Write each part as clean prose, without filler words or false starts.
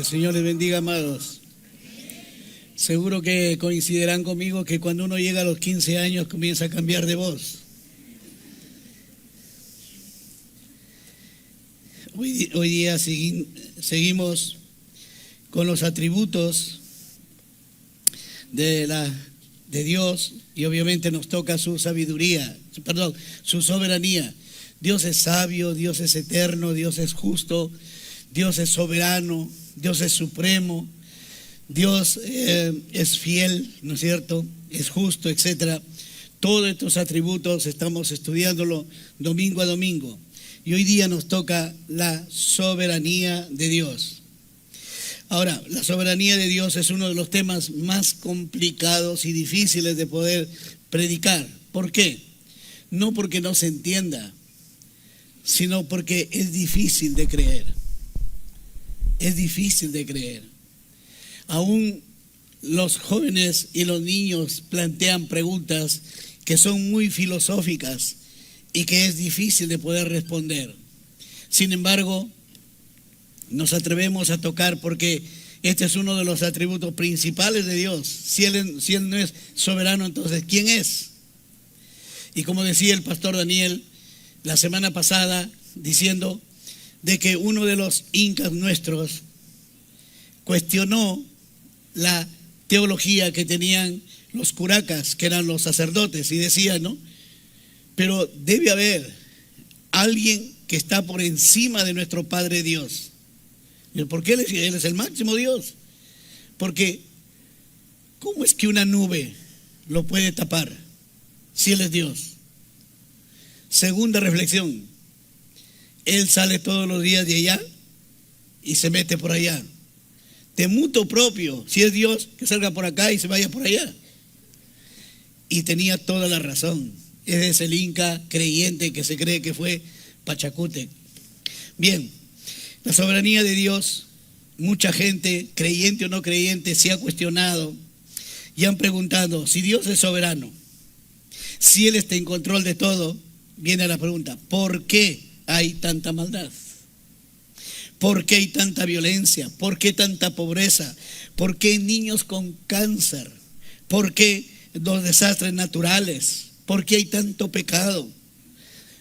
Señor les bendiga, amados. Seguro que coincidirán conmigo que cuando uno llega a los 15 años comienza a cambiar de voz. Hoy día seguimos con los atributos de Dios, y obviamente nos toca su su soberanía. Dios es sabio, Dios es eterno, Dios es justo, Dios es soberano, Dios es supremo, Dios es fiel, ¿no es cierto? Es justo, etcétera. Todos estos atributos estamos estudiándolo domingo a domingo. Y hoy día nos toca la soberanía de Dios. Ahora, la soberanía de Dios es uno de los temas más complicados y difíciles de poder predicar. ¿Por qué? No porque no se entienda, sino porque es difícil de creer. Es difícil de creer. Aún los jóvenes y los niños plantean preguntas que son muy filosóficas y que es difícil de poder responder. Sin embargo, nos atrevemos a tocar porque este es uno de los atributos principales de Dios. Si Él no es soberano, entonces ¿quién es? Y como decía el pastor Daniel la semana pasada, diciendo de que uno de los incas nuestros cuestionó la teología que tenían los curacas, que eran los sacerdotes, y decía, ¿no? Pero debe haber alguien que está por encima de nuestro Padre Dios. ¿Y por qué? Él es el máximo Dios. Porque ¿cómo es que una nube lo puede tapar si Él es Dios? Segunda reflexión, Él sale todos los días de allá y se mete por allá. De mutuo propio, si es Dios, que salga por acá y se vaya por allá. Y tenía toda la razón. Es el inca creyente que se cree que fue Pachacútec. Bien, la soberanía de Dios, mucha gente, creyente o no creyente, se ha cuestionado y han preguntado, si Dios es soberano, si Él está en control de todo, viene la pregunta, ¿por qué hay tanta maldad? ¿Por qué hay tanta violencia? ¿Por qué tanta pobreza? ¿Por qué niños con cáncer? ¿Por qué los desastres naturales? ¿Por qué hay tanto pecado?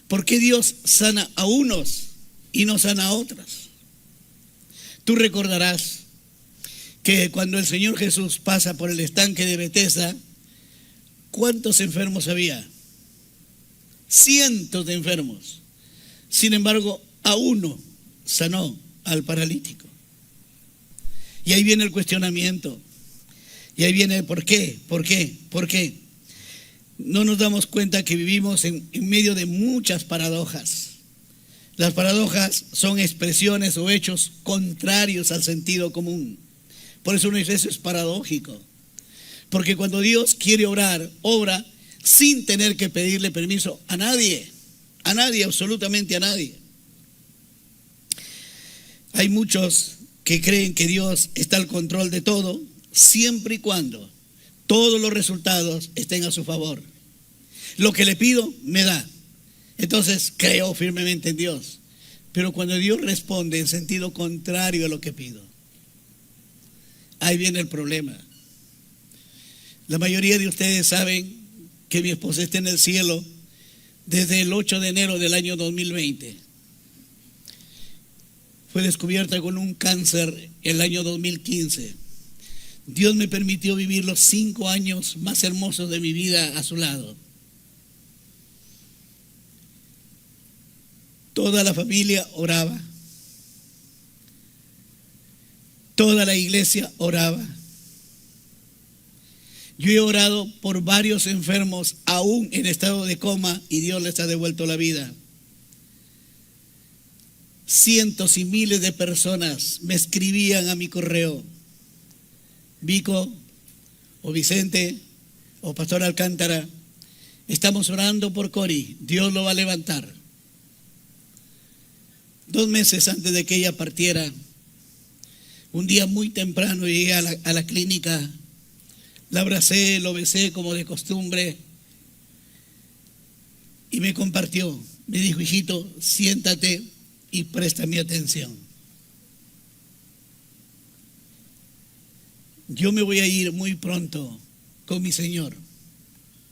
¿Por qué Dios sana a unos y no sana a otros? Tú recordarás que cuando el Señor Jesús pasa por el estanque de Betesda, ¿cuántos enfermos había? Cientos de enfermos. Sin embargo, a uno sanó, al paralítico. Y ahí viene el cuestionamiento. Y ahí viene el ¿por qué? ¿Por qué? ¿Por qué? No nos damos cuenta que vivimos en medio de muchas paradojas. Las paradojas son expresiones o hechos contrarios al sentido común. Por eso uno dice, eso es paradójico. Porque cuando Dios quiere obrar, obra sin tener que pedirle permiso a nadie, absolutamente a nadie. Hay muchos que creen que Dios está al control de todo, siempre y cuando todos los resultados estén a su favor. Lo que le pido, me da. Entonces creo firmemente en Dios. Pero cuando Dios responde en sentido contrario a lo que pido, ahí viene el problema. La mayoría de ustedes saben que mi esposa está en el cielo desde el 8 de enero del año 2020. Fue descubierta con un cáncer el año 2015. Dios me permitió vivir los 5 años más hermosos de mi vida a su lado. Toda la familia oraba. Toda la iglesia oraba. Yo he orado por varios enfermos aún en estado de coma y Dios les ha devuelto la vida. Cientos y miles de personas me escribían a mi correo, Vico o Vicente o Pastor Alcántara, estamos orando por Cori, Dios lo va a levantar. 2 meses antes de que ella partiera, un día muy temprano llegué a la clínica, la abracé, lo besé como de costumbre y me compartió, me dijo, hijito, siéntate y préstame atención. yo me voy a ir muy pronto con mi Señor.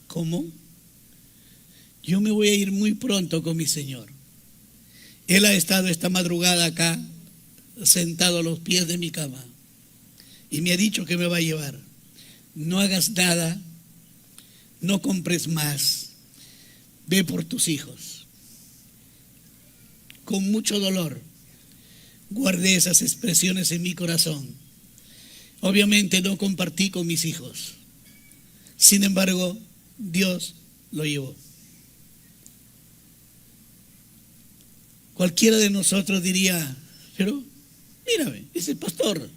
¿Cómo? Yo me voy a ir muy pronto con mi Señor. Él ha estado esta madrugada acá, sentado a los pies de mi cama, y me ha dicho que me va a llevar. No hagas nada, no compres más, ve por tus hijos. Con mucho dolor guardé esas expresiones en mi corazón. Obviamente no compartí con mis hijos. Sin embargo, Dios lo llevó. Cualquiera de nosotros diría, pero mírame, es el pastor.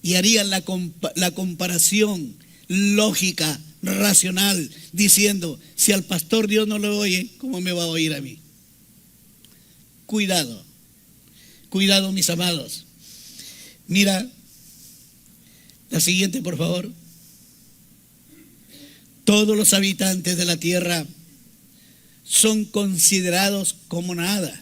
Y harían la comparación lógica, racional, diciendo, si al pastor Dios no lo oye, ¿cómo me va a oír a mí? Cuidado, cuidado, mis amados. Mira, la siguiente, por favor. Todos los habitantes de la tierra son considerados como nada.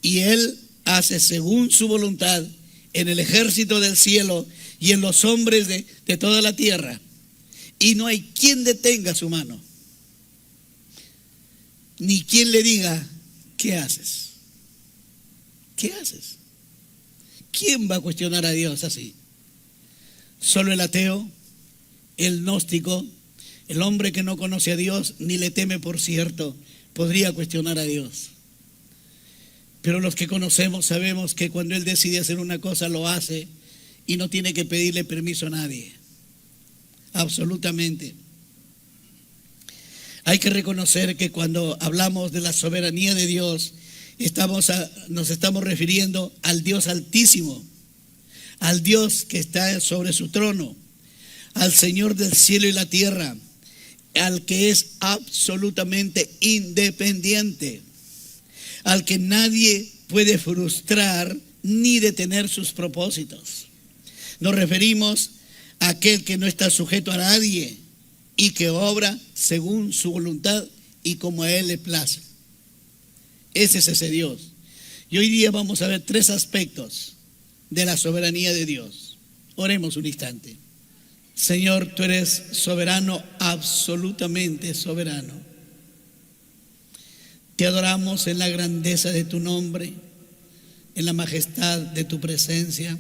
Y Él hace según su voluntad en el ejército del cielo y en los hombres de toda la tierra. Y no hay quien detenga su mano, ni quien le diga, ¿qué haces? ¿Qué haces? ¿Quién va a cuestionar a Dios así? Solo el ateo, el gnóstico, el hombre que no conoce a Dios ni le teme, por cierto, podría cuestionar a Dios. Pero los que conocemos sabemos que cuando Él decide hacer una cosa lo hace y no tiene que pedirle permiso a nadie. Absolutamente. Hay que reconocer que cuando hablamos de la soberanía de Dios, nos estamos refiriendo al Dios Altísimo, al Dios que está sobre su trono, al Señor del cielo y la tierra, al que es absolutamente independiente, al que nadie puede frustrar ni detener sus propósitos. Nos referimos a aquel que no está sujeto a nadie y que obra según su voluntad y como a Él le place. Ese es ese Dios. Y hoy día vamos a ver 3 aspectos de la soberanía de Dios. Oremos un instante. Señor, tú eres soberano, absolutamente soberano. Te adoramos en la grandeza de tu nombre, en la majestad de tu presencia,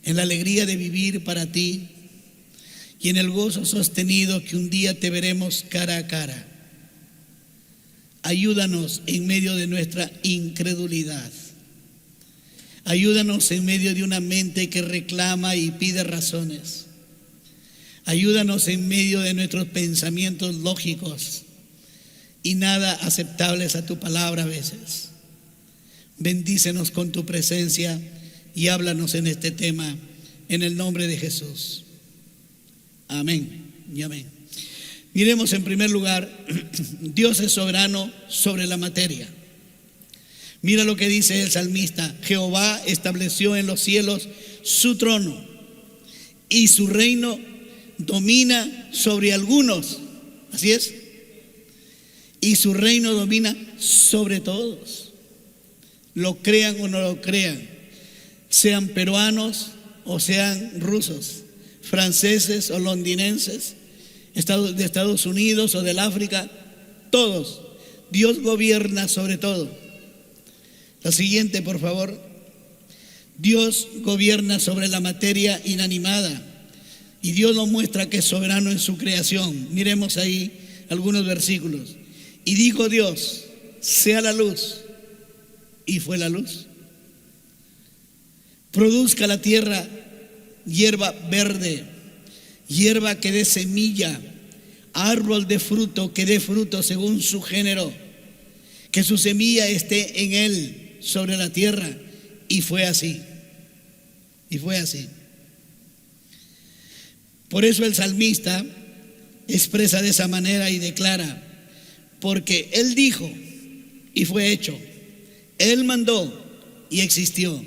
en la alegría de vivir para ti y en el gozo sostenido que un día te veremos cara a cara. Ayúdanos en medio de nuestra incredulidad. Ayúdanos en medio de una mente que reclama y pide razones. Ayúdanos en medio de nuestros pensamientos lógicos y nada aceptables a tu palabra a veces. Bendícenos con tu presencia y háblanos en este tema en el nombre de Jesús. Amén y amén. Miremos en primer lugar, Dios es soberano sobre la materia. Mira lo que dice el salmista: Jehová estableció en los cielos su trono y su reino domina sobre algunos. Así es. Y su reino domina sobre todos. Lo crean o no lo crean, sean peruanos o sean rusos, franceses o londinenses, de Estados Unidos o del África, todos. Dios gobierna sobre todo. La siguiente, por favor. Dios gobierna sobre la materia inanimada y Dios nos muestra que es soberano en su creación. Miremos ahí algunos versículos. Y dijo Dios, sea la luz, y fue la luz. Produzca la tierra hierba verde, hierba que dé semilla, árbol de fruto que dé fruto según su género, que su semilla esté en él sobre la tierra. Y fue así. Y fue así. Por eso el salmista expresa de esa manera y declara: porque Él dijo y fue hecho, Él mandó y existió.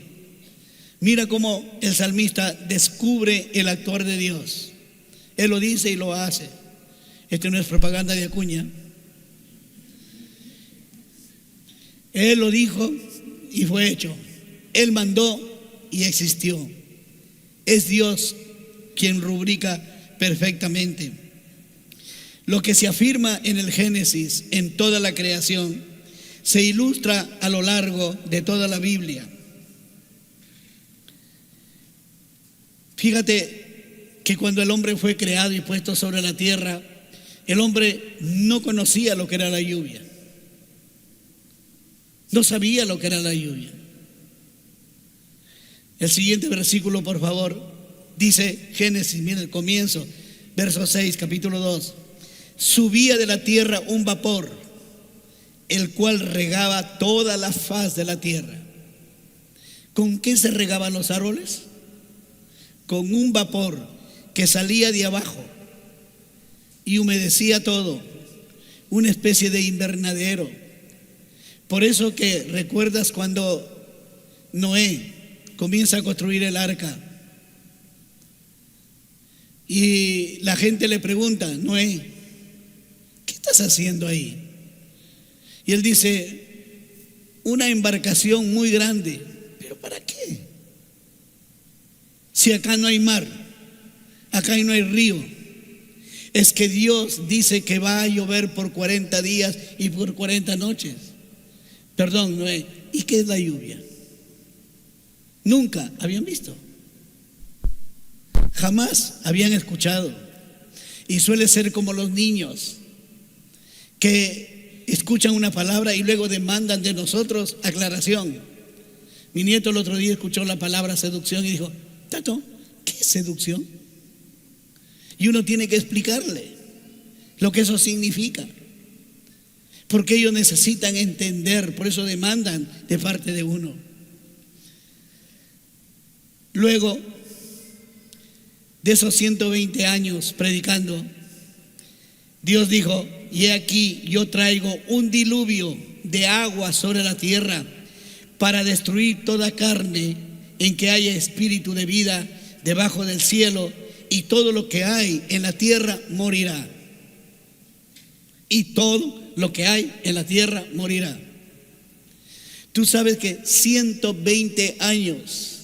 Mira cómo el salmista descubre el actuar de Dios. Él lo dice y lo hace. Esto no es propaganda de Acuña. Él lo dijo y fue hecho. Él mandó y existió. Es Dios quien rubrica perfectamente. Lo que se afirma en el Génesis, en toda la creación, se ilustra a lo largo de toda la Biblia. Fíjate que cuando el hombre fue creado y puesto sobre la tierra, el hombre no conocía lo que era la lluvia. No sabía lo que era la lluvia. El siguiente versículo, por favor, dice Génesis, mira el comienzo, verso 6, capítulo 2. Subía de la tierra un vapor, el cual regaba toda la faz de la tierra. ¿Con qué se regaban los árboles? Con un vapor que salía de abajo y humedecía todo, una especie de invernadero. Por eso que recuerdas cuando Noé comienza a construir el arca y la gente le pregunta: Noé, ¿qué estás haciendo ahí? Y él dice: una embarcación muy grande. ¿Pero para qué? Si acá no hay mar, acá no hay río. Es que Dios dice que va a llover por 40 días y por 40 noches. Perdón, Noé, ¿y qué es la lluvia? Nunca habían visto, jamás habían escuchado. Y suele ser como los niños que escuchan una palabra y luego demandan de nosotros aclaración. Mi nieto el otro día escuchó la palabra seducción y dijo: Tato, ¿qué es seducción? Y uno tiene que explicarle lo que eso significa, porque ellos necesitan entender, por eso demandan de parte de uno. Luego de esos 120 años predicando, Dios dijo: y he aquí, yo traigo un diluvio de agua sobre la tierra para destruir toda carne en que haya espíritu de vida debajo del cielo, y todo lo que hay en la tierra morirá. Y todo lo que hay en la tierra morirá. Tú sabes que 120 años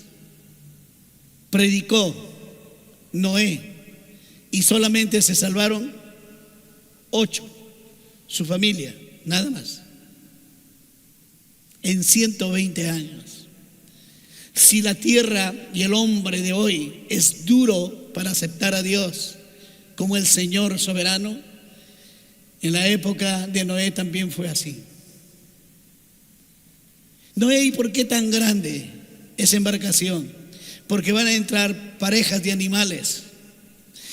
predicó Noé y solamente se salvaron 8, su familia, nada más. En 120 años. Si la tierra y el hombre de hoy es duro para aceptar a Dios como el Señor soberano, en la época de Noé también fue así. Noé, ¿y por qué tan grande esa embarcación? Porque van a entrar parejas de animales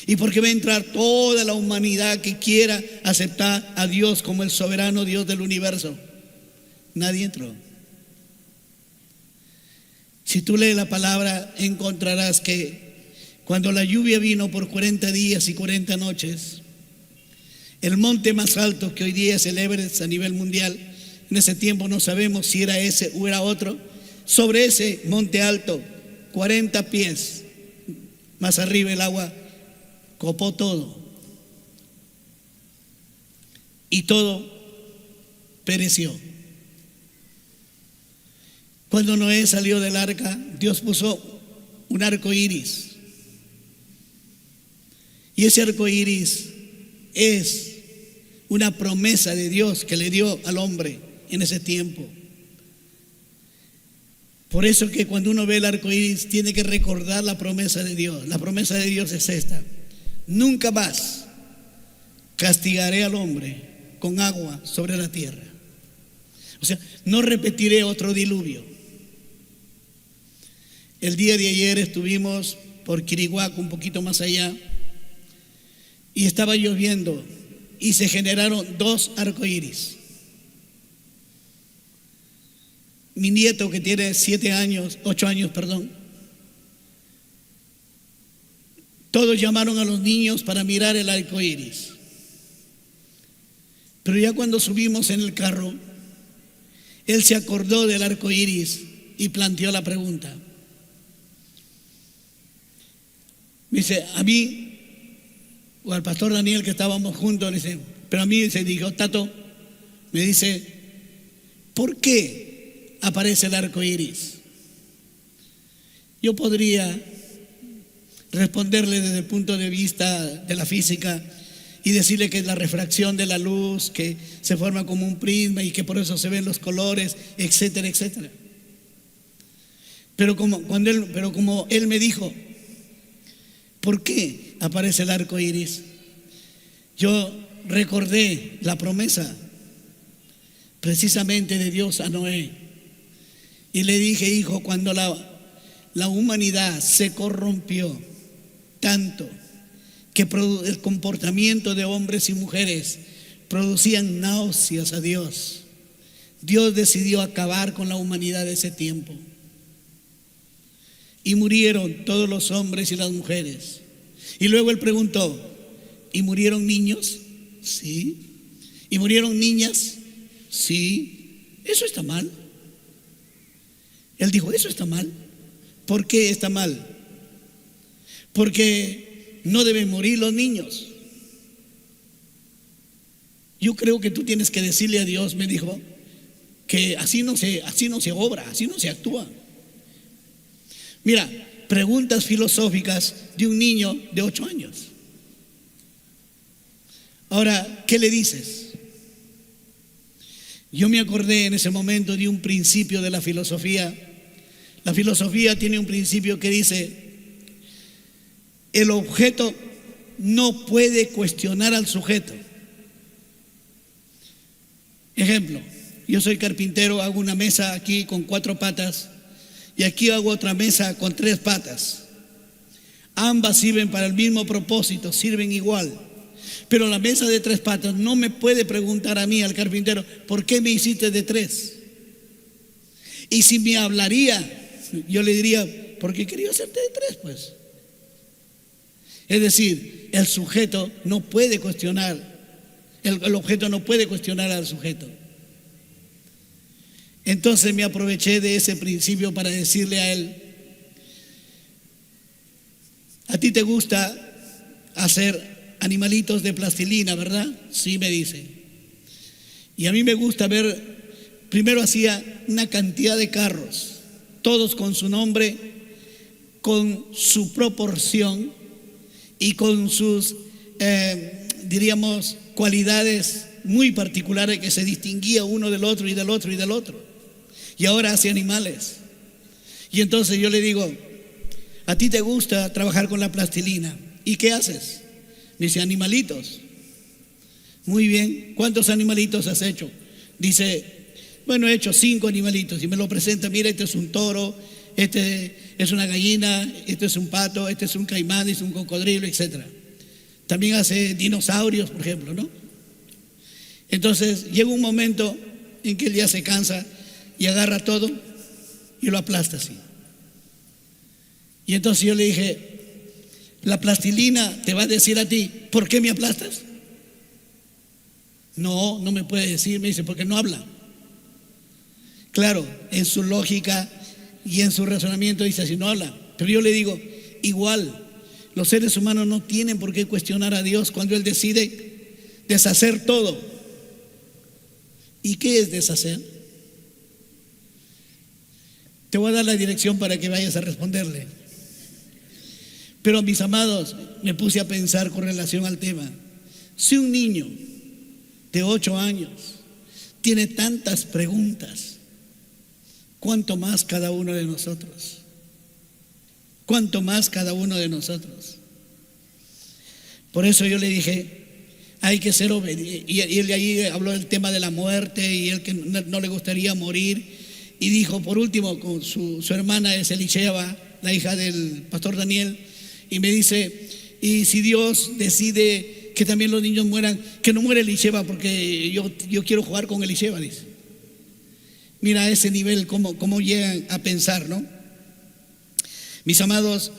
y porque va a entrar toda la humanidad que quiera aceptar a Dios como el soberano Dios del universo. Nadie entró. Si tú lees la palabra, encontrarás que cuando la lluvia vino por 40 días y 40 noches, el monte más alto que hoy día es el Everest a nivel mundial, en ese tiempo no sabemos si era ese o era otro, sobre ese monte alto, 40 pies más arriba, el agua copó todo y todo pereció. Cuando Noé salió del arca, Dios puso un arco iris. Y ese arco iris es una promesa de Dios que le dio al hombre en ese tiempo. Por eso que cuando uno ve el arco iris tiene que recordar la promesa de Dios. La promesa de Dios es esta: nunca más castigaré al hombre con agua sobre la tierra. O sea, no repetiré otro diluvio. El día de ayer estuvimos por Quiriguaco, un poquito más allá, y estaba lloviendo y se generaron 2 arcoíris. Mi nieto, que tiene 8 años, todos llamaron a los niños para mirar el arco iris. Pero ya cuando subimos en el carro, él se acordó del arco iris y planteó la pregunta. Me dice, a mí, o al pastor Daniel, que estábamos juntos, le dice, pero a mí se dijo, Tato, me dice, ¿por qué aparece el arco iris? Yo podría responderle desde el punto de vista de la física y decirle que es la refracción de la luz, que se forma como un prisma y que por eso se ven los colores, etcétera, etcétera. Pero como él me dijo, ¿por qué aparece el arco iris? Yo recordé la promesa precisamente de Dios a Noé y le dije: hijo, cuando la humanidad se corrompió tanto que el comportamiento de hombres y mujeres producían náuseas a Dios, Dios decidió acabar con la humanidad de ese tiempo. Y murieron todos los hombres y las mujeres. Y luego él preguntó: ¿y murieron niños? Sí. ¿Y murieron niñas? Sí. ¿Eso está mal? Él dijo: ¿eso está mal? ¿Por qué está mal? Porque no deben morir los niños. Yo creo que tú tienes que decirle a Dios, me dijo, que así no se obra, así no se actúa. Mira, preguntas filosóficas de un niño de 8 años. Ahora, ¿qué le dices? Yo me acordé en ese momento de un principio de la filosofía. La filosofía tiene un principio que dice: el objeto no puede cuestionar al sujeto. Ejemplo, yo soy carpintero, hago una mesa aquí con 4 patas y aquí hago otra mesa con 3 patas. Ambas sirven para el mismo propósito, sirven igual. Pero la mesa de 3 patas no me puede preguntar a mí, al carpintero, ¿por qué me hiciste de 3? Y si me hablaría, yo le diría: porque quería hacerte de 3, pues. Es decir, el sujeto no puede cuestionar, el objeto no puede cuestionar al sujeto. Entonces me aproveché de ese principio para decirle a él: ¿a ti te gusta hacer animalitos de plastilina, verdad? Sí, me dice. Y a mí me gusta ver, primero hacía una cantidad de carros, todos con su nombre, con su proporción y con sus, diríamos, cualidades muy particulares que se distinguía uno del otro y del otro y del otro. Y ahora hace animales. Y entonces yo le digo: ¿a ti te gusta trabajar con la plastilina? ¿Y qué haces? Me dice: animalitos. Muy bien, ¿cuántos animalitos has hecho? Dice: bueno, he hecho 5 animalitos. Y me lo presenta: mira, este es un toro, este es una gallina, este es un pato, este es un caimán, este es un cocodrilo, etc. También hace dinosaurios, por ejemplo, ¿no? Entonces llega un momento en que él ya se cansa y agarra todo y lo aplasta así. Y entonces yo le dije: la plastilina te va a decir a ti, ¿por qué me aplastas? No, no me puede decir. Me dice: porque no habla. Claro, en su lógica y en su razonamiento dice: así no habla. Pero yo le digo: igual, los seres humanos no tienen por qué cuestionar a Dios cuando Él decide deshacer todo. ¿Y qué es deshacer? Te voy a dar la dirección para que vayas a responderle. Pero, mis amados, me puse a pensar con relación al tema. Si un niño de 8 años tiene tantas preguntas, ¿cuánto más cada uno de nosotros? ¿Cuánto más cada uno de nosotros? Por eso yo le dije: hay que ser obediente. Y él de ahí habló del tema de la muerte y él que no le gustaría morir. Y dijo, por último, con su hermana es Elisheva, la hija del pastor Daniel, y me dice: y si Dios decide que también los niños mueran, que no muera Elisheva, porque yo quiero jugar con Elisheva, dice. Mira a ese nivel cómo llegan a pensar, ¿no? Mis amados,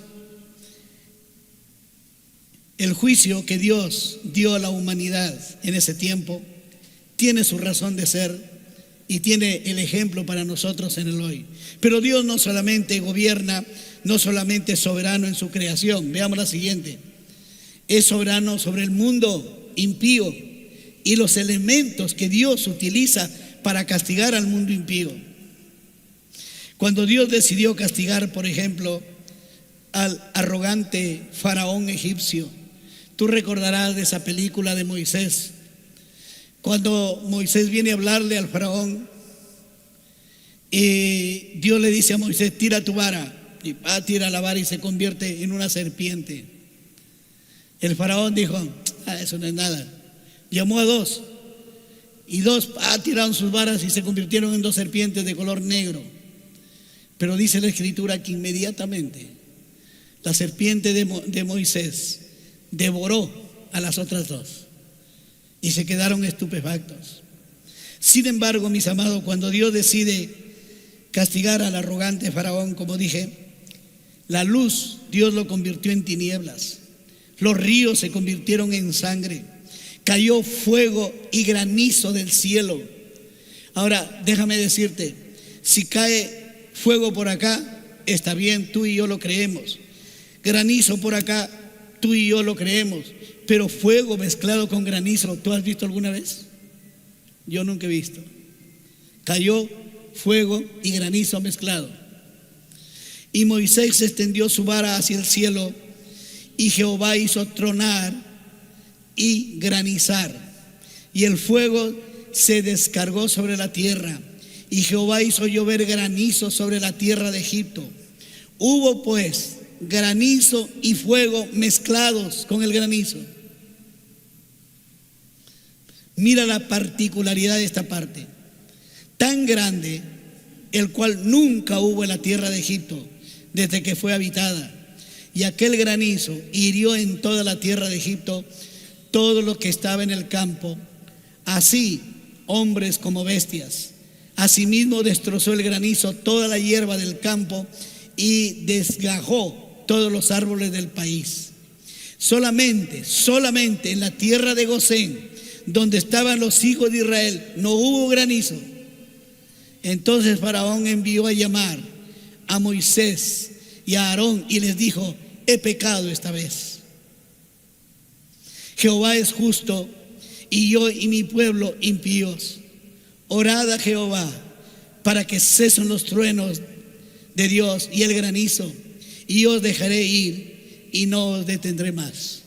el juicio que Dios dio a la humanidad en ese tiempo tiene su razón de ser y tiene el ejemplo para nosotros en el hoy. Pero Dios no solamente gobierna, no solamente es soberano en su creación. Veamos la siguiente: es soberano sobre el mundo impío y los elementos que Dios utiliza para castigar al mundo impío. Cuando Dios decidió castigar, por ejemplo, al arrogante faraón egipcio. Tú recordarás de esa película de Moisés, cuando Moisés viene a hablarle al faraón y Dios le dice a Moisés: tira tu vara, y tira la vara y se convierte en una serpiente. El faraón dijo: eso no es nada. Llamó a dos y dos tiraron sus varas y se convirtieron en dos serpientes de color negro. Pero dice la escritura que inmediatamente la serpiente de Moisés devoró a las otras dos y se quedaron estupefactos. Sin embargo, mis amados, cuando Dios decide castigar al arrogante faraón, como dije, la luz Dios lo convirtió en tinieblas, los ríos se convirtieron en sangre, cayó fuego y granizo del cielo. Ahora déjame decirte, si cae fuego por acá, está bien, tú y yo lo creemos. Granizo por acá, tú y yo lo creemos. Pero fuego mezclado con granizo, ¿tú has visto alguna vez? Yo nunca he visto. Cayó fuego y granizo mezclado. Y Moisés extendió su vara hacia el cielo, y Jehová hizo tronar y granizar, y el fuego se descargó sobre la tierra, y Jehová hizo llover granizo sobre la tierra de Egipto. Hubo pues granizo y fuego mezclados con el granizo. Mira la particularidad de esta parte, tan grande, el cual nunca hubo en la tierra de Egipto desde que fue habitada. Y aquel granizo hirió en toda la tierra de Egipto todo lo que estaba en el campo, así hombres como bestias. Asimismo destrozó el granizo toda la hierba del campo y desgajó todos los árboles del país. Solamente en la tierra de Gosén, donde estaban los hijos de Israel, no hubo granizo. Entonces Faraón envió a llamar a Moisés y a Aarón y les dijo: he pecado esta vez. Jehová es justo y yo y mi pueblo impíos. Orad a Jehová para que cesen los truenos de Dios y el granizo, y os dejaré ir y no os detendré más.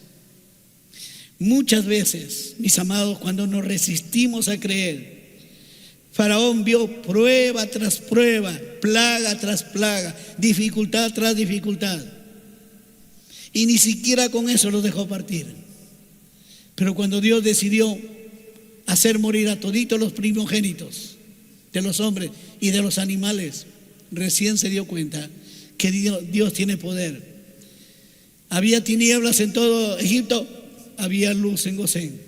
Muchas veces, mis amados, cuando nos resistimos a creer, Faraón vio prueba tras prueba, plaga tras plaga, dificultad tras dificultad, y ni siquiera con eso los dejó partir. Pero cuando Dios decidió hacer morir a toditos los primogénitos de los hombres y de los animales, recién se dio cuenta que Dios tiene poder. Había tinieblas en todo Egipto, había luz en Gosén.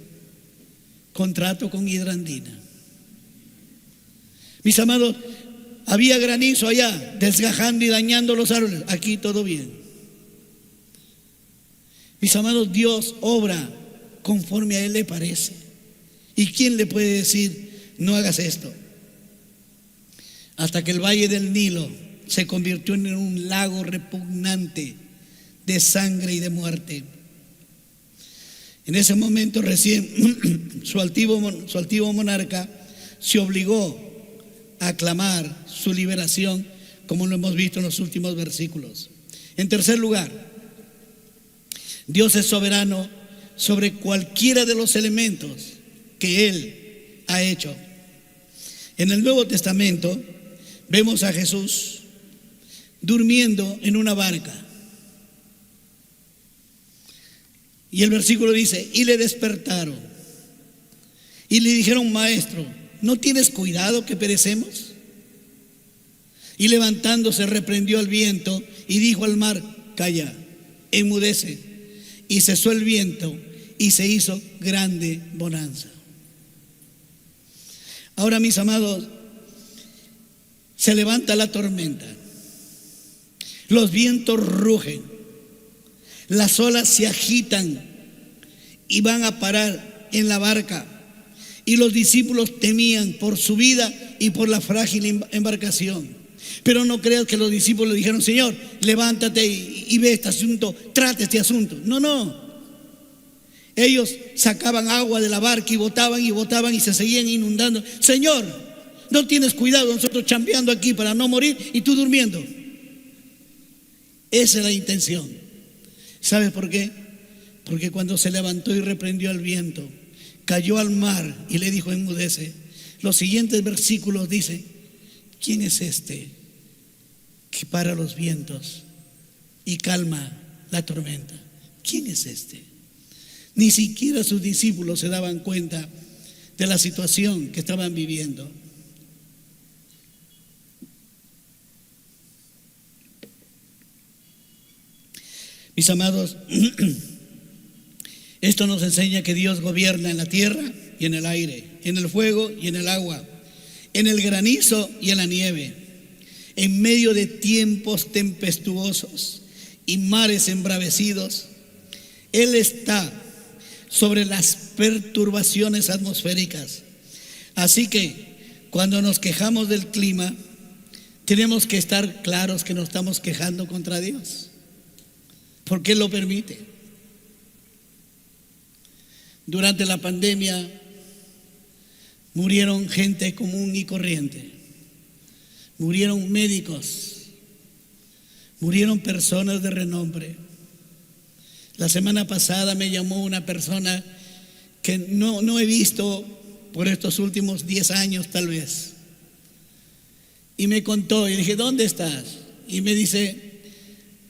Contrato con Hidrandina. Mis amados, había granizo allá, desgajando y dañando los árboles. Aquí todo bien. Mis amados, Dios obra conforme a Él le parece. ¿Y quién le puede decir: no hagas esto? Hasta que el valle del Nilo se convirtió en un lago repugnante de sangre y de muerte. En ese momento recién su altivo monarca se obligó a clamar su liberación, como lo hemos visto en los últimos versículos. En tercer lugar, Dios es soberano sobre cualquiera de los elementos que Él ha hecho. En el Nuevo Testamento vemos a Jesús durmiendo en una barca. Y el versículo dice: y le despertaron y le dijeron: maestro, ¿no tienes cuidado que perecemos? Y levantándose reprendió al viento y dijo al mar: calla, enmudece. Y cesó el viento y se hizo grande bonanza. Ahora, mis amados, se levanta la tormenta, los vientos rugen, las olas se agitan y van a parar en la barca, y los discípulos temían por su vida y por la frágil embarcación. Pero no creas que los discípulos le dijeron: Señor, levántate y ve este asunto, trata este asunto. No. Ellos sacaban agua de la barca y botaban y se seguían inundando. Señor, no tienes cuidado, nosotros chambeando aquí para no morir y tú durmiendo. Esa es la intención. ¿Sabes por qué? Porque cuando se levantó y reprendió al viento, cayó al mar y le dijo: enmudece. Los siguientes versículos dicen: ¿quién es este que para los vientos y calma la tormenta? ¿Quién es este? Ni siquiera sus discípulos se daban cuenta de la situación que estaban viviendo. Mis amados, esto nos enseña que Dios gobierna en la tierra y en el aire, en el fuego y en el agua, en el granizo y en la nieve, en medio de tiempos tempestuosos y mares embravecidos. Él está sobre las perturbaciones atmosféricas. Así que cuando nos quejamos del clima, tenemos que estar claros que nos estamos quejando contra Dios, porque Él lo permite. Durante la pandemia murieron gente común y corriente, murieron médicos, murieron personas de renombre. La semana pasada me llamó una persona que no he visto por estos últimos 10 años tal vez, y me contó, y dije: ¿dónde estás? Y me dice: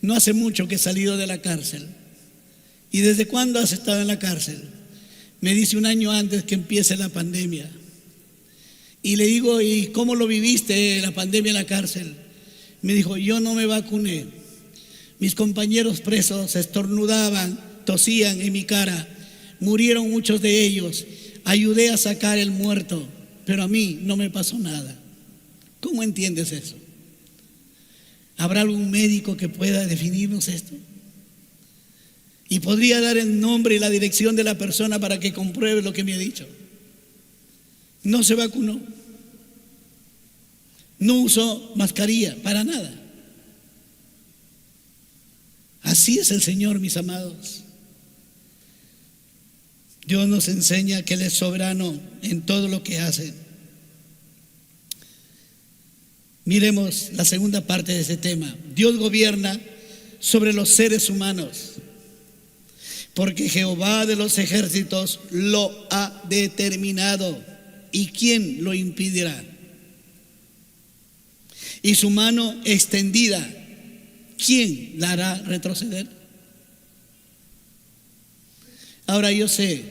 no hace mucho que he salido de la cárcel. ¿Y desde cuándo has estado en la cárcel? Me dice: 1 año antes que empiece la pandemia. Y le digo: ¿y cómo lo viviste la pandemia en la cárcel? Me dijo: yo no me vacuné. Mis compañeros presos estornudaban, tosían en mi cara, murieron muchos de ellos. Ayudé a sacar el muerto, pero a mí no me pasó nada. ¿Cómo entiendes eso? ¿Habrá algún médico que pueda definirnos esto? Y podría dar el nombre y la dirección de la persona para que compruebe lo que me ha dicho. No se vacunó, no usó mascarilla, para nada. Así es el Señor, mis amados. Dios nos enseña que Él es soberano en todo lo que hace. Miremos la segunda parte de ese tema. Dios gobierna sobre los seres humanos, porque Jehová de los ejércitos lo ha determinado. ¿Y quién lo impedirá? Y su mano extendida, ¿quién la hará retroceder? Ahora, yo sé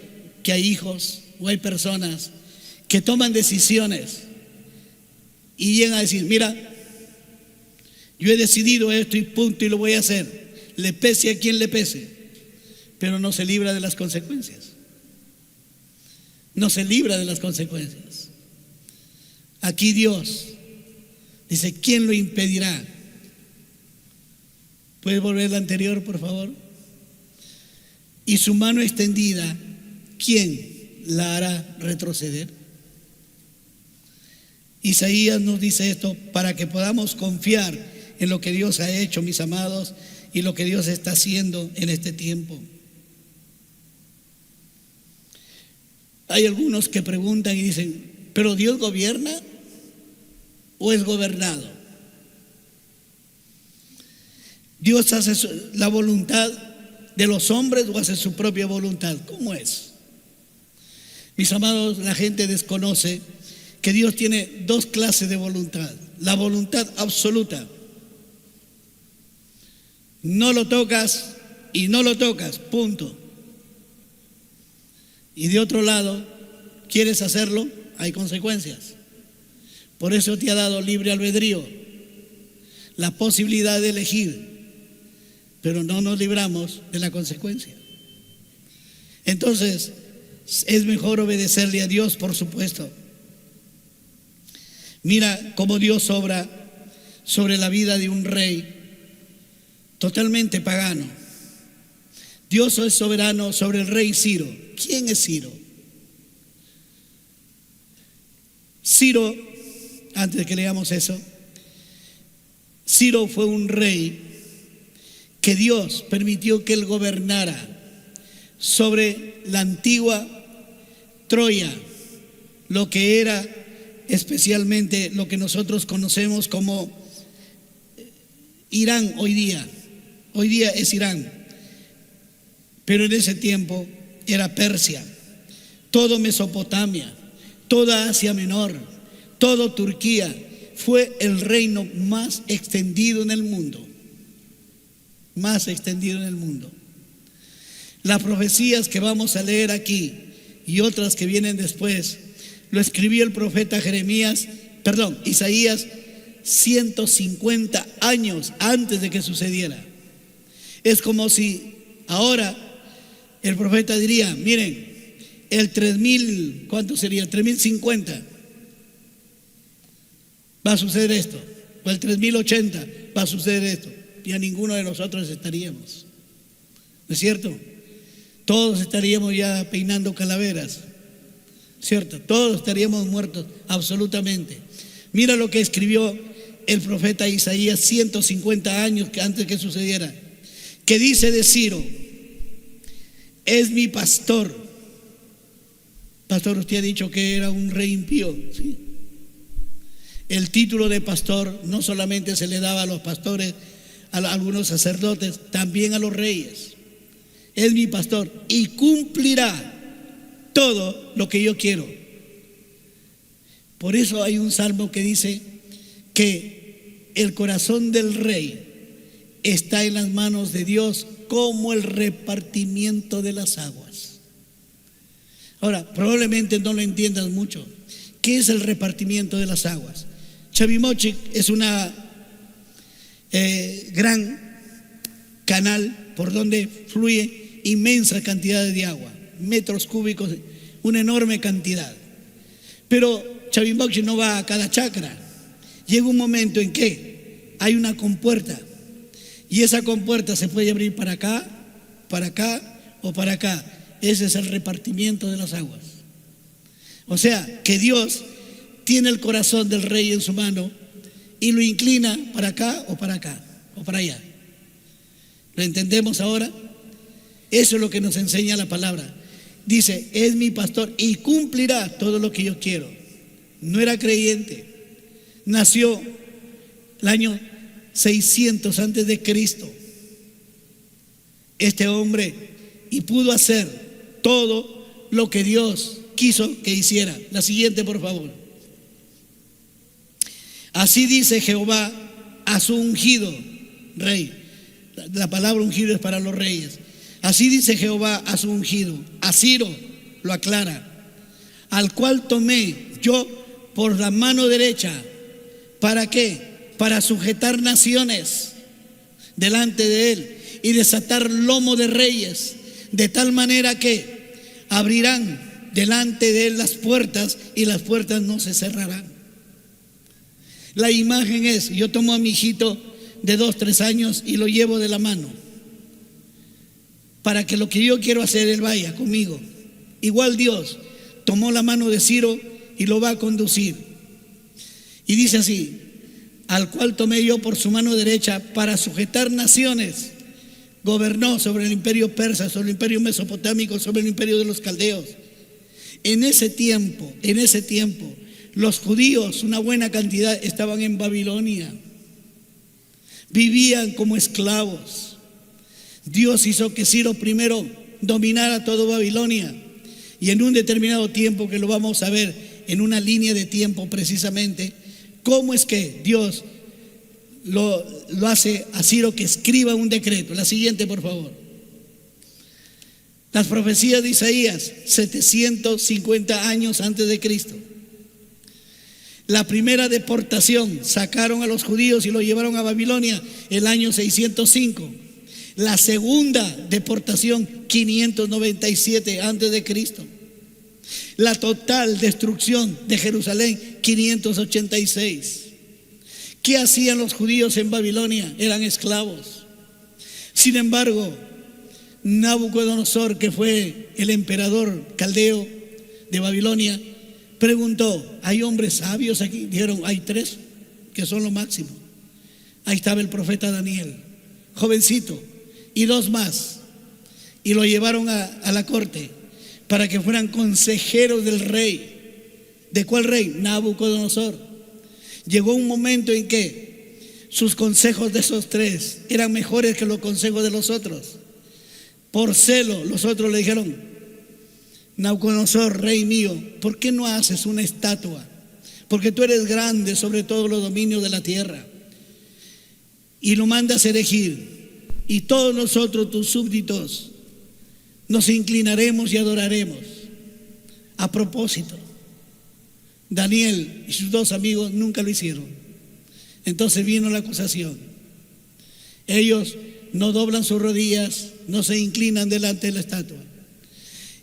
que hay hijos o hay personas que toman decisiones y llegan a decir: mira, yo he decidido esto y punto, y lo voy a hacer, le pese a quien le pese, pero no se libra de las consecuencias. No se libra de las consecuencias. Aquí Dios dice: ¿quién lo impedirá? ¿Puedes volver la anterior, por favor? Y su mano extendida, ¿quién la hará retroceder? Isaías nos dice esto para que podamos confiar en lo que Dios ha hecho, mis amados, y lo que Dios está haciendo en este tiempo. Hay algunos que preguntan y dicen: ¿pero Dios gobierna o es gobernado? ¿Dios hace la voluntad de los hombres o hace su propia voluntad? ¿Cómo es? Mis amados, la gente desconoce que Dios tiene 2 clases de voluntad. La voluntad absoluta. No lo tocas y no lo tocas, punto. Y de otro lado, ¿quieres hacerlo? Hay consecuencias. Por eso te ha dado libre albedrío, la posibilidad de elegir, pero no nos libramos de la consecuencia. Entonces, es mejor obedecerle a Dios, por supuesto. Mira cómo Dios obra sobre la vida de un rey totalmente pagano. Dios es soberano sobre el rey Ciro. ¿Quién es Ciro? Ciro, antes de que leamos eso, Ciro fue un rey que Dios permitió que él gobernara sobre la antigua Troya, lo que era especialmente lo que nosotros conocemos como Irán hoy día, Hoy día es Irán, pero en ese tiempo era Persia, todo Mesopotamia, toda Asia Menor, todo Turquía. Fue el reino más extendido en el mundo, más extendido en el mundo. Las profecías que vamos a leer aquí y otras que vienen después, lo escribió el profeta Isaías 150 años antes de que sucediera. Es como si ahora el profeta diría, miren, el 3000, ¿cuánto sería? 3050 va a suceder esto, o el 3080 va a suceder esto. Ya ninguno de nosotros estaríamos, ¿no es cierto? Todos estaríamos ya peinando calaveras, ¿cierto? Todos estaríamos muertos, absolutamente. Mira lo que escribió el profeta Isaías 150 años antes que sucediera, que dice de Ciro, es mi pastor. Pastor, usted ha dicho que era un rey impío, ¿sí? El título de pastor no solamente se le daba a los pastores, a algunos sacerdotes, también a los reyes. Es mi pastor y cumplirá todo lo que yo quiero. Por eso hay un salmo que dice que el corazón del rey está en las manos de Dios como el repartimiento de las aguas. Ahora, probablemente no lo entiendas mucho. ¿Qué es el repartimiento de las aguas? Chavimochic es una gran canal por donde fluye inmensa cantidad de agua, metros cúbicos, una enorme cantidad. Pero Chavimochic no va a cada chacra. Llega un momento en que hay una compuerta y esa compuerta se puede abrir para acá o para acá. Ese es el repartimiento de las aguas. O sea, que Dios tiene el corazón del rey en su mano y lo inclina para acá o para allá. ¿Lo entendemos ahora? Eso es lo que nos enseña la palabra. Dice, es mi pastor y cumplirá todo lo que yo quiero. No era creyente, nació el año 600 antes de Cristo. Este hombre y pudo hacer todo lo que Dios quiso que hiciera. La siguiente, por favor. Así dice Jehová a su ungido rey. La palabra ungido es para los reyes. Así dice Jehová a su ungido, a Ciro, lo aclara, al cual tomé yo por la mano derecha. ¿Para qué? Para sujetar naciones delante de él y desatar lomo de reyes, de tal manera que abrirán delante de él las puertas y las puertas no se cerrarán. La imagen es, yo tomo a mi hijito de 2, 3 años y lo llevo de la mano para que lo que yo quiero hacer él vaya conmigo. Igual Dios tomó la mano de Ciro y lo va a conducir. Y dice así, al cual tomé yo por su mano derecha para sujetar naciones. Gobernó sobre el imperio persa, sobre el imperio mesopotámico, sobre el imperio de los caldeos. En ese tiempo, los judíos, una buena cantidad, estaban en Babilonia. Vivían como esclavos. Dios hizo que Ciro primero dominara todo Babilonia. Y en un determinado tiempo, que lo vamos a ver en una línea de tiempo precisamente, cómo es que Dios lo hace a Ciro que escriba un decreto. La siguiente, por favor. Las profecías de Isaías, 750 años antes de Cristo. La primera deportación, sacaron a los judíos y los llevaron a Babilonia el año 605. La segunda deportación, 597 antes de Cristo. La total destrucción de Jerusalén, 586. ¿Qué hacían los judíos en Babilonia? Eran esclavos. Sin embargo, Nabucodonosor, que fue el emperador caldeo de Babilonia, preguntó, ¿hay hombres sabios aquí? Dijeron, hay 3 que son lo máximo. Ahí estaba el profeta Daniel, jovencito, y 2 más. Y lo llevaron a la corte para que fueran consejeros del rey. ¿De cuál rey? Nabucodonosor. Llegó un momento en que sus consejos de esos tres eran mejores que los consejos de los otros. Por celo, los otros le dijeron: Nabucodonosor, rey mío, ¿por qué no haces una estatua? Porque tú eres grande sobre todos los dominios de la tierra. Y lo mandas erigir, y todos nosotros, tus súbditos, nos inclinaremos y adoraremos. A propósito, Daniel y sus dos amigos nunca lo hicieron. Entonces vino la acusación. Ellos no doblan sus rodillas, no se inclinan delante de la estatua.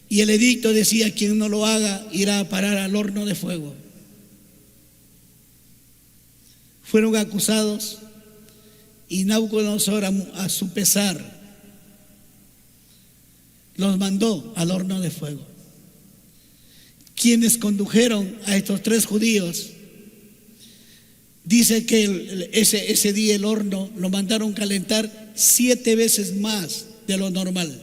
Y el edicto decía: quien no lo haga irá a parar al horno de fuego. Fueron acusados y Nabucodonosor, a su pesar, los mandó al horno de fuego. Quienes condujeron a estos tres judíos, dice que ese día el horno lo mandaron calentar 7 veces más de lo normal.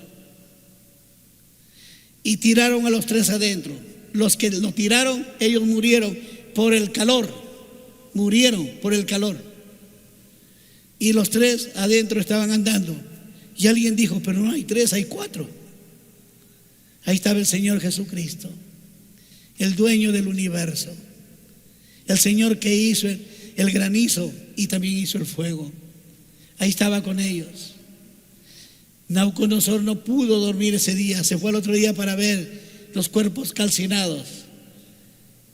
Y tiraron a los tres adentro. Los que lo tiraron, ellos murieron por el calor. Murieron por el calor. Y los tres adentro estaban andando. Y alguien dijo: pero no hay 3, hay 4. Ahí estaba el Señor Jesucristo, el dueño del universo, el Señor que hizo el granizo y también hizo el fuego. Ahí estaba con ellos. Nabucodonosor no pudo dormir ese día, se fue al otro día para ver los cuerpos calcinados.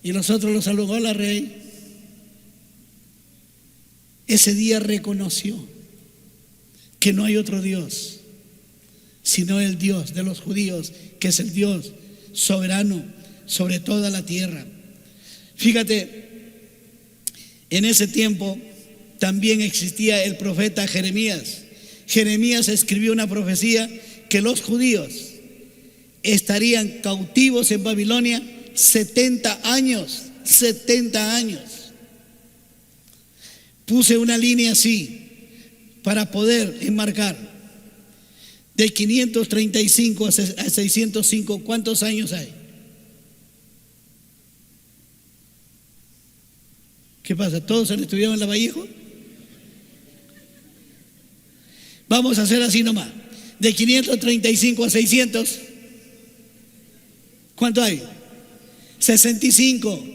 Y los otros los saludó: hola, rey. Ese día reconoció que no hay otro Dios sino el Dios de los judíos, que es el Dios soberano sobre toda la tierra. Fíjate, en ese tiempo también existía el profeta Jeremías. Jeremías escribió una profecía que los judíos estarían cautivos en Babilonia 70 años. 70 años. Puse una línea así para poder enmarcar. De 535 a 605, ¿cuántos años hay? ¿Qué pasa? ¿Todos han estudiado en la Vallejo? Vamos a hacer así nomás. De 535 a 600, ¿cuánto hay? 65.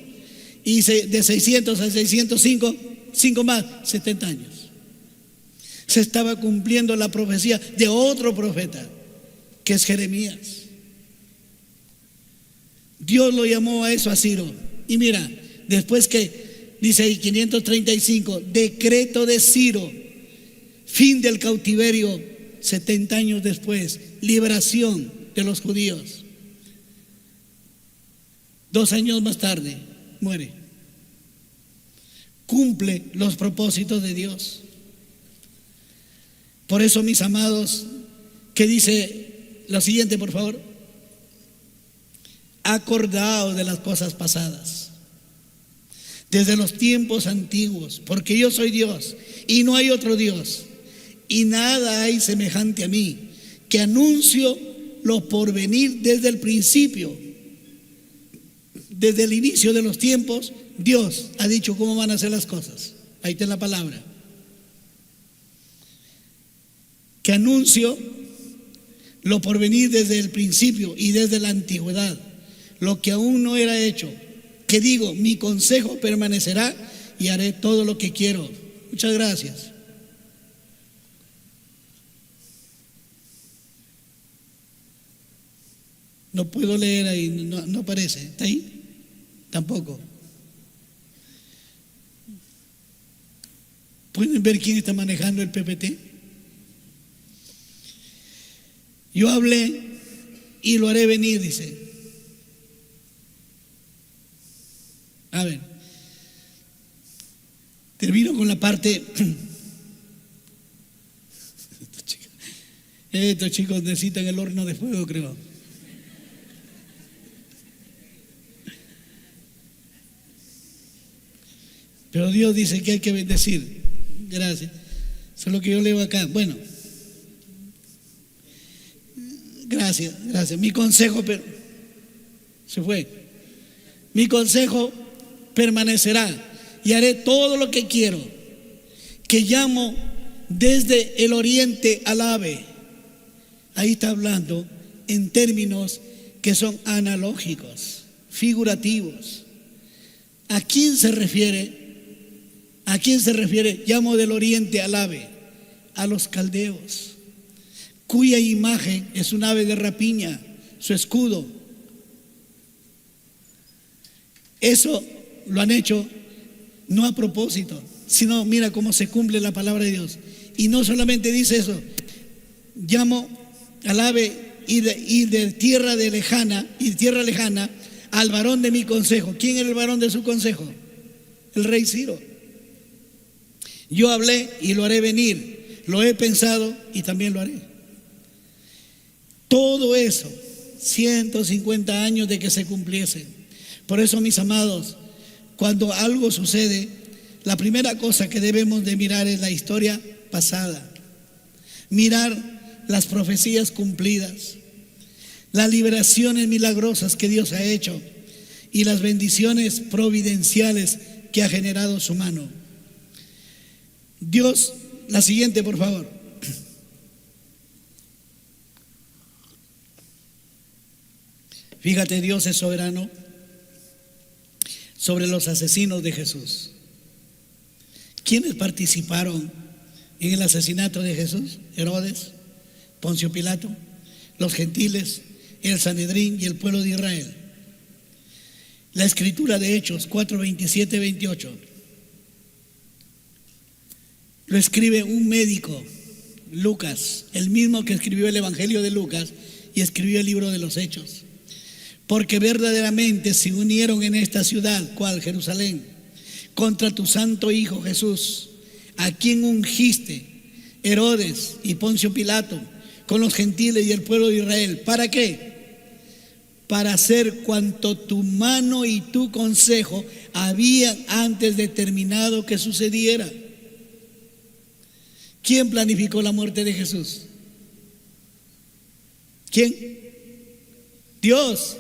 Y de 600 a 605, 5 más, 70 años. Se estaba cumpliendo la profecía de otro profeta, que es Jeremías. Dios lo llamó a eso a Ciro. Y mira, después que dice ahí 535, decreto de Ciro, fin del cautiverio, 70 años después, liberación de los judíos. 2 años más tarde, muere. Cumple los propósitos de Dios. Por eso, mis amados, que dice lo siguiente, por favor: acordaos de las cosas pasadas, desde los tiempos antiguos, porque yo soy Dios y no hay otro Dios, y nada hay semejante a mí, que anuncio lo porvenir desde el principio. Desde el inicio de los tiempos, Dios ha dicho cómo van a ser las cosas. Ahí está la palabra. Que anuncio lo porvenir desde el principio y desde la antigüedad, lo que aún no era hecho. Que digo, mi consejo permanecerá y haré todo lo que quiero. Muchas gracias. No puedo leer ahí, no aparece. ¿Está ahí? Tampoco. ¿Pueden ver quién está manejando el PPT? Yo hablé y lo haré venir, dice. A ver, termino con la parte. Estos chicos necesitan el horno de fuego, creo. Pero Dios dice que hay que bendecir. Gracias. Eso es lo que yo leo acá. Bueno, gracias. Mi consejo, pero se fue. Mi consejo permanecerá y haré todo lo que quiero. que llamo desde el oriente alabe. Ahí está hablando en términos que son analógicos, figurativos. ¿A quién se refiere? ¿A quién se refiere? Llamo del oriente alabe, a los caldeos, cuya imagen es un ave de rapiña, su escudo. Eso lo han hecho no a propósito, sino mira cómo se cumple la palabra de Dios. Y no solamente dice eso, llamo al ave y de tierra lejana al varón de mi consejo. ¿Quién era el varón de su consejo? El rey Ciro. Yo hablé y lo haré venir, lo he pensado y también lo haré. Todo eso, 150 años de que se cumpliese. Por eso, mis amados, cuando algo sucede, la primera cosa que debemos de mirar es la historia pasada, mirar las profecías cumplidas, las liberaciones milagrosas que Dios ha hecho y las bendiciones providenciales que ha generado su mano. Dios, la siguiente por favor. Fíjate, Dios es soberano sobre los asesinos de Jesús. ¿Quiénes participaron en el asesinato de Jesús? Herodes, Poncio Pilato, los gentiles, el Sanedrín y el pueblo de Israel. La escritura de Hechos 4, 27, 28 lo escribe un médico, Lucas, el mismo que escribió el Evangelio de Lucas y escribió el libro de los Hechos. Porque verdaderamente se unieron en esta ciudad, ¿cuál? Jerusalén, contra tu santo Hijo Jesús, a quien ungiste, Herodes y Poncio Pilato, con los gentiles y el pueblo de Israel. ¿Para qué? Para hacer cuanto tu mano y tu consejo habían antes determinado que sucediera. ¿Quién planificó la muerte de Jesús? ¿Quién? Dios.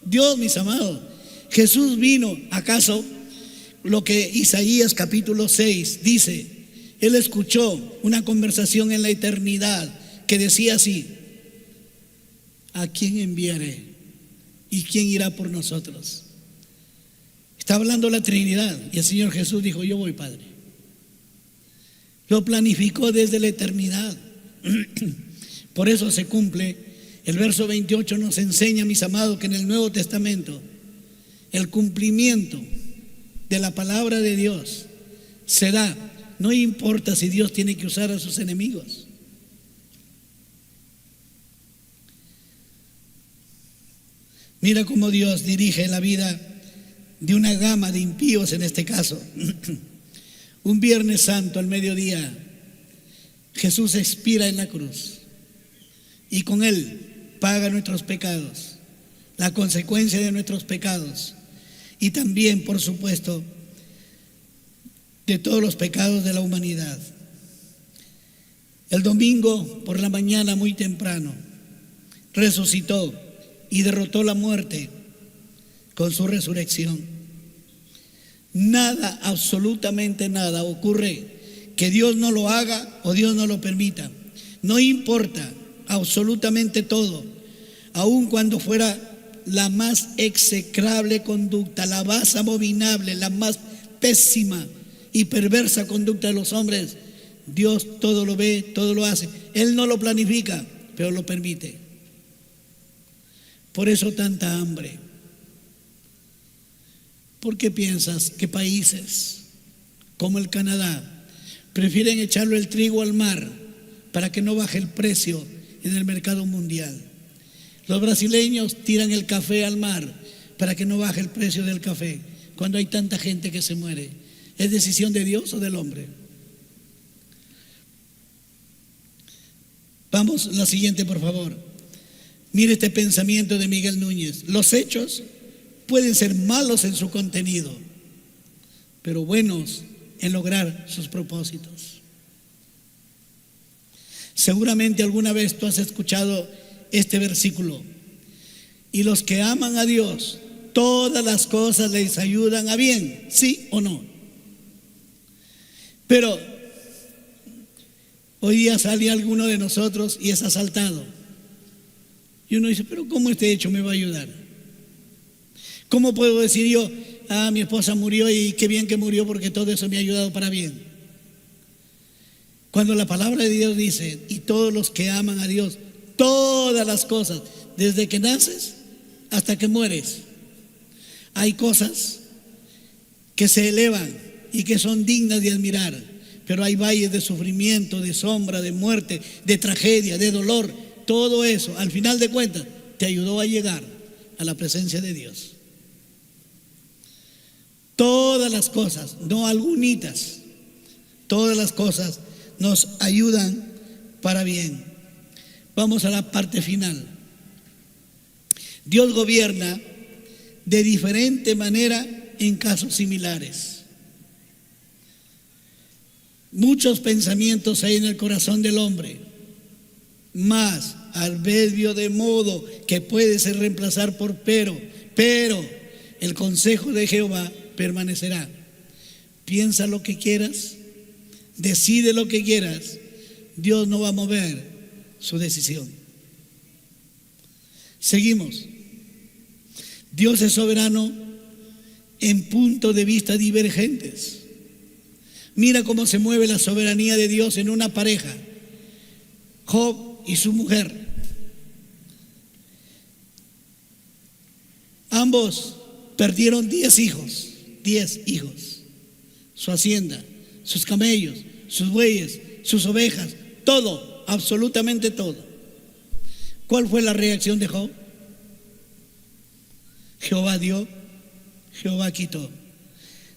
Dios, mis amados. Jesús vino, ¿acaso lo que Isaías capítulo 6 dice? Él escuchó una conversación en la eternidad que decía así: ¿a quién enviaré? ¿Y quién irá por nosotros? Está hablando la Trinidad y el Señor Jesús dijo: yo voy, Padre. Lo planificó desde la eternidad. Por eso se cumple. El verso 28 nos enseña, mis amados, que en el Nuevo Testamento el cumplimiento de la palabra de Dios se da, no importa si Dios tiene que usar a sus enemigos. Mira cómo Dios dirige la vida de una gama de impíos en este caso. Un Viernes Santo al mediodía, Jesús expira en la cruz y con Él paga nuestros pecados, la consecuencia de nuestros pecados y también, por supuesto, de todos los pecados de la humanidad. El domingo por la mañana muy temprano resucitó y derrotó la muerte con su resurrección. Nada, absolutamente nada ocurre que Dios no lo haga o Dios no lo permita. No importa, absolutamente todo, aun cuando fuera la más execrable conducta, la más abominable, la más pésima y perversa conducta de los hombres, Dios todo lo ve, todo lo hace. Él no lo planifica, pero lo permite. Por eso tanta hambre. ¿Por qué piensas que países como el Canadá prefieren echarle el trigo al mar para que no baje el precio en el mercado mundial? Los brasileños tiran el café al mar para que no baje el precio del café cuando hay tanta gente que se muere. ¿Es decisión de Dios o del hombre? Vamos, la siguiente, por favor. Mire este pensamiento de Miguel Núñez. Los hechos pueden ser malos en su contenido, pero buenos en lograr sus propósitos. Seguramente alguna vez tú has escuchado este versículo: y los que aman a Dios, todas las cosas les ayudan a bien, ¿sí o no? Pero Hoy día sale alguno de nosotros y es asaltado. Y uno dice, pero ¿cómo este hecho me va a ayudar? ¿Cómo puedo decir yo, mi esposa murió y qué bien que murió porque todo eso me ha ayudado para bien? Cuando la palabra de Dios dice, y todos los que aman a Dios, todas las cosas, desde que naces hasta que mueres, hay cosas que se elevan y que son dignas de admirar, pero hay valles de sufrimiento, de sombra, de muerte, de tragedia, de dolor. Todo eso, al final de cuentas, te ayudó a llegar a la presencia de Dios. Todas las cosas, no algunitas, todas las cosas nos ayudan para bien. Vamos a la parte final. Dios gobierna de diferente manera en casos similares. Muchos pensamientos hay en el corazón del hombre, mas adverbio de modo que puede ser reemplazar por pero el consejo de Jehová permanecerá. Piensa lo que quieras, decide lo que quieras, Dios no va a mover su decisión. Seguimos. Dios es soberano en puntos de vista divergentes. Mira cómo se mueve la soberanía de Dios en una pareja, Job y su mujer. Ambos perdieron 10 hijos, su hacienda, sus camellos, sus bueyes, sus ovejas, todo, absolutamente todo. ¿Cuál fue la reacción de Job? Jehová dio, Jehová quitó.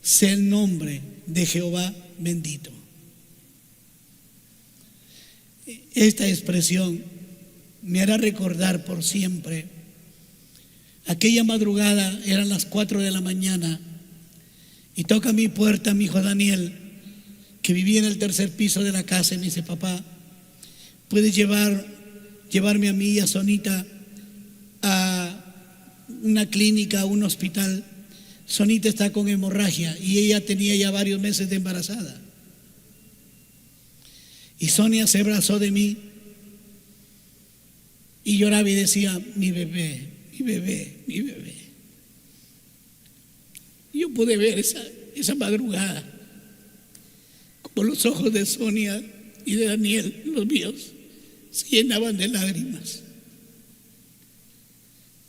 Sea el nombre de Jehová bendito. Esta expresión me hará recordar por siempre aquella madrugada, eran las 4 de la mañana, y toca a mi puerta mi hijo Daniel, que vivía en el tercer piso de la casa, y me dice: papá, ¿puedes llevarme a mí y a Sonita a una clínica, a un hospital? Sonita está con hemorragia y ella tenía ya varios meses de embarazada. Y Sonia se abrazó de mí y lloraba y decía: mi bebé, mi bebé, mi bebé. Y yo pude ver esa madrugada como los ojos de Sonia y de Daniel, los míos, se llenaban de lágrimas.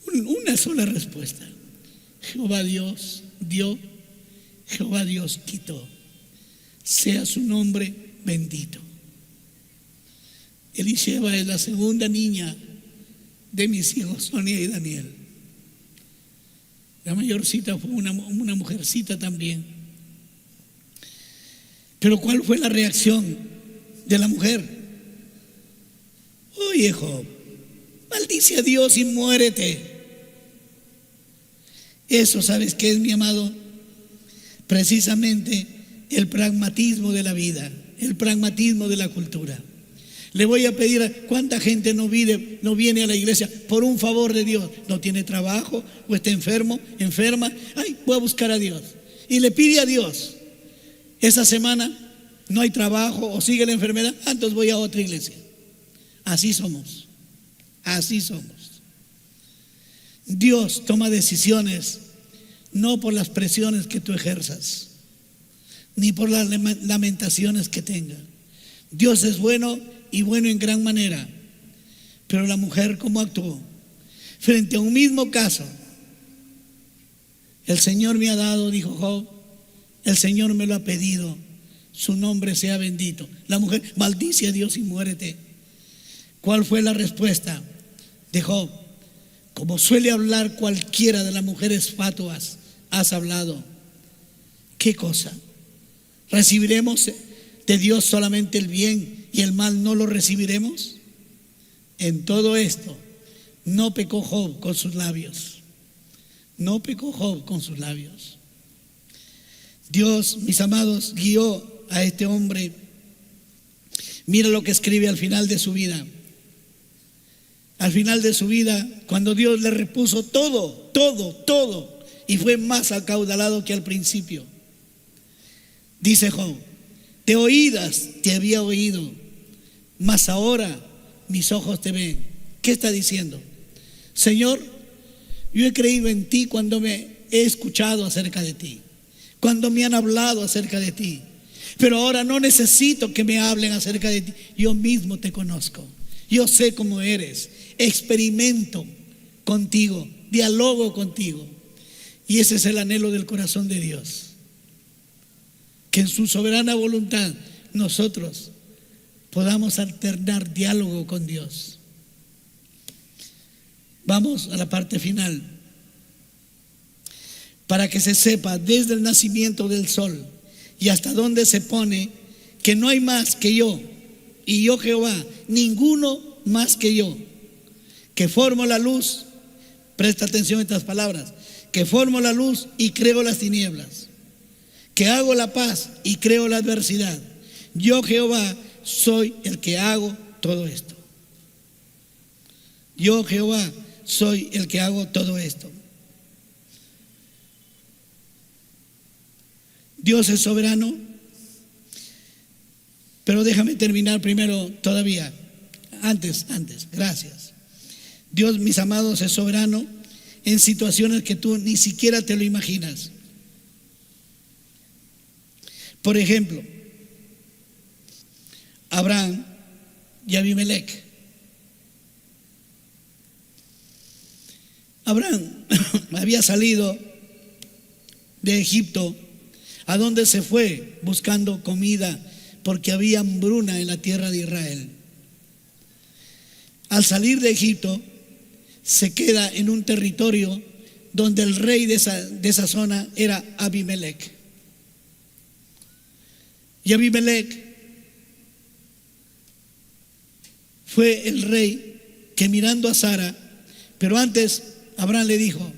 Una sola respuesta: Jehová Dios dio, Jehová Dios quitó. Sea su nombre bendito. Elisheba es la segunda niña de mis hijos, Sonia y Daniel. La mayorcita fue una mujercita también. Pero ¿cuál fue la reacción de la mujer? Oye, Job, maldice a Dios y muérete. Eso, ¿sabes qué es, mi amado? Precisamente el pragmatismo de la vida, el pragmatismo de la cultura. Le voy a pedir a cuánta gente no viene a la iglesia por un favor de Dios. No tiene trabajo o está enfermo, enferma. Ay, voy a buscar a Dios. Y le pide a Dios: esa semana no hay trabajo o sigue la enfermedad, entonces voy a otra iglesia. Así somos, así somos. Dios toma decisiones no por las presiones que tú ejerzas, ni por las lamentaciones que tenga. Dios es bueno y bueno en gran manera. Pero la mujer, ¿cómo actuó? Frente a un mismo caso: el Señor me ha dado, dijo Job, el Señor me lo ha pedido, su nombre sea bendito. La mujer: maldice a Dios y muérete. ¿Cuál fue la respuesta de Job? Como suele hablar cualquiera de las mujeres fatuas, has hablado. ¿Qué cosa? ¿Recibiremos de Dios solamente el bien y el mal no lo recibiremos? En todo esto no pecó Job con sus labios. No pecó Job con sus labios. Dios, mis amados, guió a este hombre. Mira lo que escribe al final de su vida. Al final de su vida, cuando Dios le repuso todo, y fue más acaudalado que al principio. Dice Job: de oídas te había oído, mas ahora mis ojos te ven. ¿Qué está diciendo? Señor, yo he creído en ti cuando me he escuchado acerca de ti, cuando me han hablado acerca de ti, pero ahora no necesito que me hablen acerca de ti. Yo mismo te conozco, yo sé cómo eres, experimento contigo, dialogo contigo. Y ese es el anhelo del corazón de Dios, que en su soberana voluntad nosotros podamos alternar diálogo con Dios. Vamos a la parte final. Para que se sepa desde el nacimiento del sol y hasta donde se pone, que no hay más que yo, y yo Jehová, ninguno más que yo, que formo la luz. Presta atención a estas palabras: que formo la luz y creo las tinieblas, que hago la paz y creo la adversidad. Yo Jehová soy el que hago todo esto. Yo Jehová soy el que hago todo esto. Dios es soberano, pero déjame terminar primero todavía. Antes, gracias. Dios, mis amados, es soberano en situaciones que tú ni siquiera te lo imaginas. Por ejemplo, Abraham y Abimelec. Abraham había salido de Egipto, a donde se fue buscando comida porque había hambruna en la tierra de Israel. Al salir de Egipto, se queda en un territorio donde el rey de esa zona era Abimelec. Y Abimelec fue el rey que, mirando a Sara, pero antes Abraham le dijo: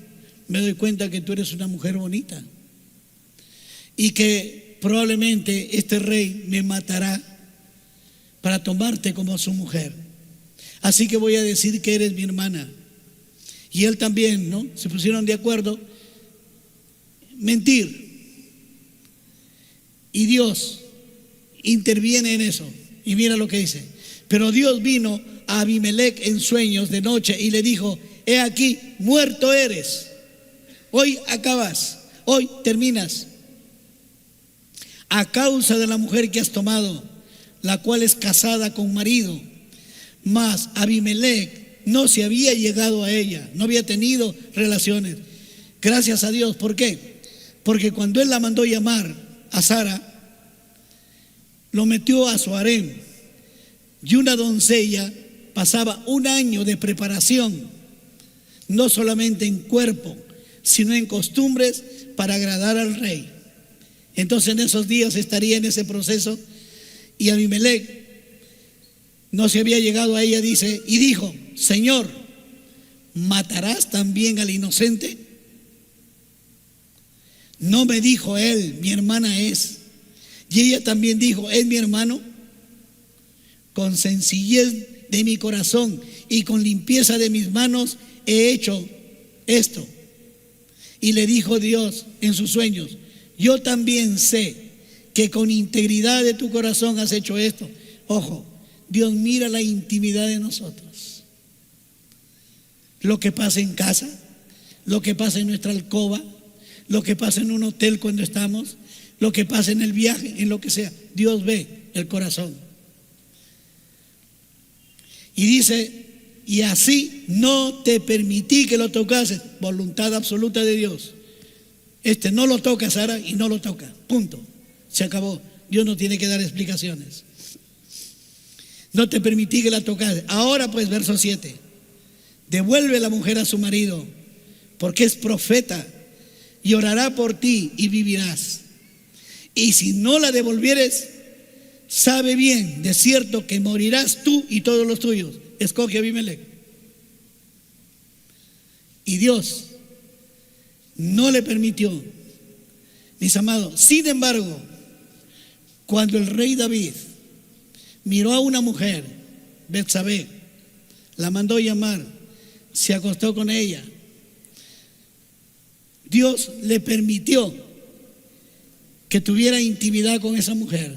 me doy cuenta que tú eres una mujer bonita y que probablemente este rey me matará para tomarte como su mujer, así que voy a decir que eres mi hermana. Y él también, ¿no? Se pusieron de acuerdo. Mentir. Y Dios interviene en eso. Y mira lo que dice: pero Dios vino a Abimelec en sueños de noche y le dijo: he aquí, muerto eres. Hoy acabas, hoy terminas, a causa de la mujer que has tomado, la cual es casada con marido. Mas Abimelec no se había llegado a ella, no había tenido relaciones. Gracias a Dios. ¿Por qué? Porque cuando él la mandó llamar a Sara, lo metió a su harén, y una doncella pasaba un año de preparación, no solamente en cuerpo, sino en costumbres, para agradar al rey. Entonces en esos días estaría en ese proceso, y Abimelec no se había llegado a ella, dice, y dijo: Señor, ¿matarás también al inocente? No me dijo él: mi hermana es. Y ella también dijo: es mi hermano. Con sencillez de mi corazón y con limpieza de mis manos he hecho esto. Y le dijo Dios en sus sueños: yo también sé que con integridad de tu corazón has hecho esto. Ojo, Dios mira la intimidad de nosotros. Lo que pasa en casa, lo que pasa en nuestra alcoba, lo que pasa en un hotel cuando estamos, lo que pasa en el viaje, en lo que sea. Dios ve el corazón. Y dice: y así no te permití que lo tocases. Voluntad absoluta de Dios. No lo toca, Sara, y no lo toca. Punto. Se acabó. Dios no tiene que dar explicaciones. No te permití que la tocases. Ahora pues, verso 7. Devuelve la mujer a su marido, porque es profeta, y orará por ti y vivirás. Y si no la devolvieres, sabe bien, de cierto, que morirás tú y todos los tuyos. Escoge a Abimelec. Y Dios no le permitió, mis amados. Sin embargo, cuando el rey David miró a una mujer, Betsabé, la mandó llamar, se acostó con ella, Dios le permitió que tuviera intimidad con esa mujer.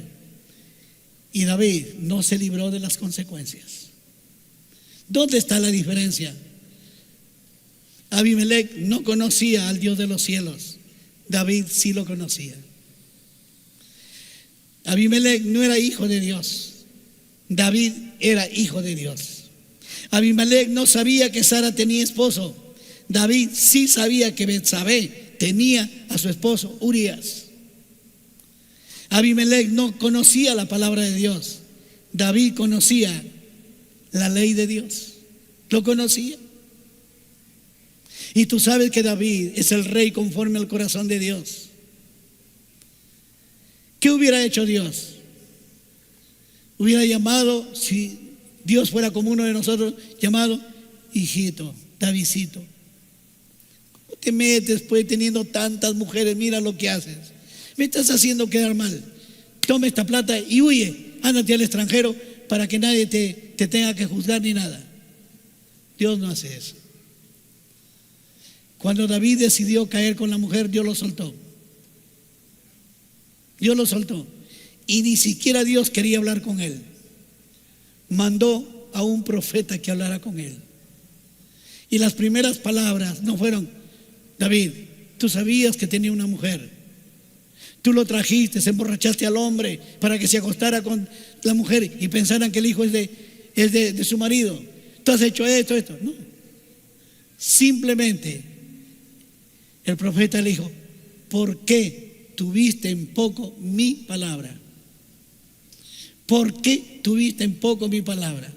y David no se libró de las consecuencias. ¿Dónde está la diferencia? Abimelech no conocía al Dios de los cielos, David sí lo conocía. Abimelech no era hijo de Dios, David era hijo de Dios. Abimelech no sabía que Sara tenía esposo, David sí sabía que Betsabé tenía a su esposo Urías. Abimelech no conocía la palabra de Dios, David conocía la ley de Dios, lo conocía. Y tú sabes que David es el rey conforme al corazón de Dios. ¿Qué hubiera hecho Dios? Hubiera llamado, si Dios fuera como uno de nosotros, llamado hijito, Davidcito. ¿Cómo te metes pues teniendo tantas mujeres? Mira lo que haces. Me estás haciendo quedar mal. Toma esta plata y huye. Ándate al extranjero para que nadie te tenga que juzgar ni nada. Dios no hace eso. Cuando David decidió caer con la mujer, Dios lo soltó. Dios lo soltó. Y ni siquiera Dios quería hablar con él. Mandó a un profeta que hablara con él. Y las primeras palabras no fueron: David, tú sabías que tenía una mujer. Tú lo trajiste, se emborrachaste al hombre para que se acostara con la mujer y pensaran que el hijo es de su marido. Tú has hecho esto. No. Simplemente el profeta le dijo: ¿por qué tuviste en poco mi palabra? ¿Por qué tuviste en poco mi palabra?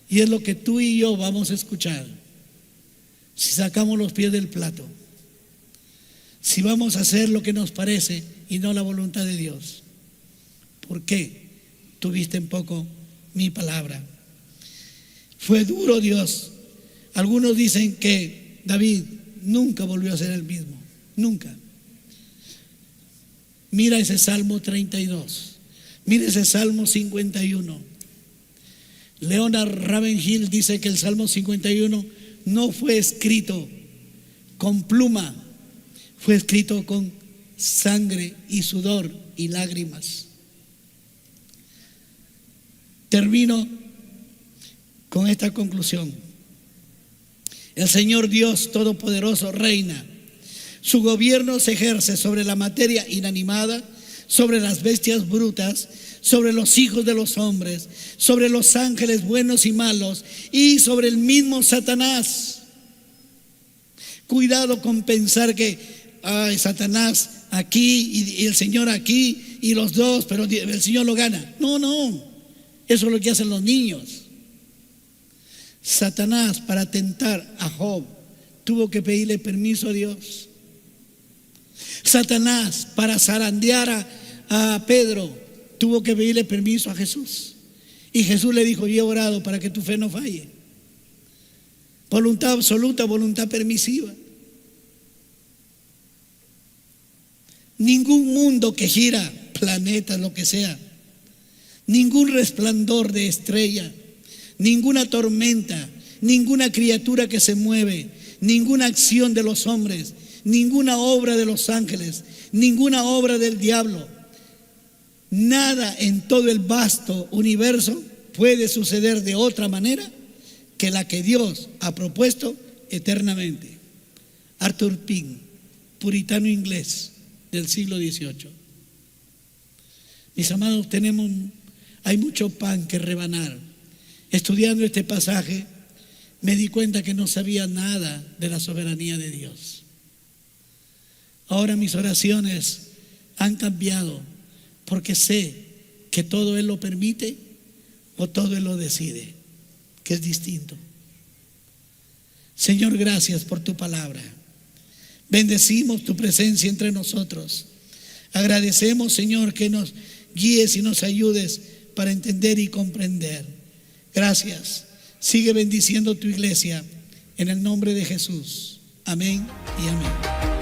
Y es lo que tú y yo vamos a escuchar si sacamos los pies del plato. Si vamos a hacer lo que nos parece y no la voluntad de Dios. ¿Por qué tuviste en poco mi palabra? Fue duro Dios. Algunos dicen que David nunca volvió a ser el mismo. Nunca. Mira ese Salmo 32. Mira ese Salmo 51. Leonard Ravenhill dice que el Salmo 51 no fue escrito con pluma, fue escrito con sangre y sudor y lágrimas. Termino con esta conclusión. El Señor Dios Todopoderoso reina. Su gobierno se ejerce sobre la materia inanimada, sobre las bestias brutas, sobre los hijos de los hombres, sobre los ángeles buenos y malos y sobre el mismo Satanás. Cuidado con pensar que Satanás aquí y el Señor aquí y los dos, pero el Señor lo gana. No, eso es lo que hacen los niños. Satanás, para tentar a Job, tuvo que pedirle permiso a Dios. Satanás, para zarandear a Pedro, tuvo que pedirle permiso a Jesús. Y Jesús le dijo: yo he orado para que tu fe no falle. Voluntad absoluta, voluntad permisiva. Ningún mundo que gira, planetas, lo que sea, ningún resplandor de estrella, ninguna tormenta, ninguna criatura que se mueve, ninguna acción de los hombres, ninguna obra de los ángeles, ninguna obra del diablo, nada en todo el vasto universo puede suceder de otra manera que la que Dios ha propuesto eternamente. Arthur Pym, puritano inglés del siglo XVIII. Mis amados, hay mucho pan que rebanar. Estudiando este pasaje, me di cuenta que no sabía nada de la soberanía de Dios. Ahora mis oraciones han cambiado, porque sé que todo Él lo permite o todo Él lo decide, que es distinto. Señor, gracias por tu palabra. Bendecimos tu presencia entre nosotros. Agradecemos, Señor, que nos guíes y nos ayudes para entender y comprender. Gracias. Sigue bendiciendo tu iglesia en el nombre de Jesús. Amén y amén.